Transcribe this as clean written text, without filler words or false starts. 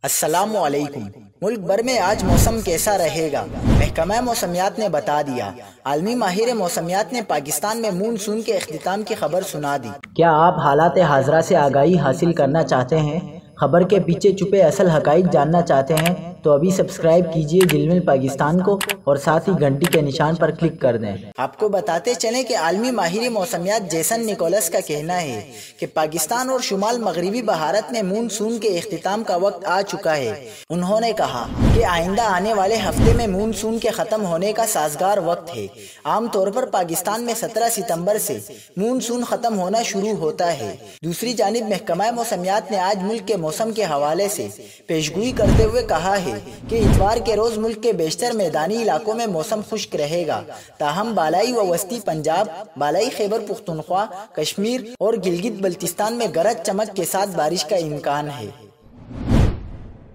السلام علیکم۔ ملک بھر میں آج موسم کیسا رہے گا؟ محکمہ موسمیات نے بتا دیا۔ عالمی ماہر موسمیات نے پاکستان میں مون سون کے اختتام کی خبر سنا دی۔ کیا آپ حالات حاضرہ سے آگاہی حاصل کرنا چاہتے ہیں؟ خبر کے پیچھے چھپے اصل حقائق جاننا چاہتے ہیں تو ابھی سبسکرائب کیجئے جلمل پاکستان کو اور ساتھ ہی گھنٹی کے نشان پر کلک کر دیں۔ آپ کو بتاتے چلیں کہ عالمی ماہر موسمیات جیسن نیکولس کا کہنا ہے کہ پاکستان اور شمال مغربی بھارت میں مون سون کے اختتام کا وقت آ چکا ہے۔ انہوں نے کہا کہ آئندہ آنے والے ہفتے میں مون سون کے ختم ہونے کا سازگار وقت ہے۔ عام طور پر پاکستان میں 17 ستمبر سے مون سون ختم ہونا شروع ہوتا ہے۔ دوسری جانب محکمہ موسمیات نے آج ملک کے موسم کے حوالے سے پیشگوئی کرتے ہوئے کہا ہے کہ اتوار کے روز ملک کے بیشتر میدانی علاقوں میں موسم خشک رہے گا، تاہم بالائی و وسطی پنجاب، بالائی خیبر پختونخوا، کشمیر اور گلگت بلتستان میں گرج چمک کے ساتھ بارش کا امکان ہے۔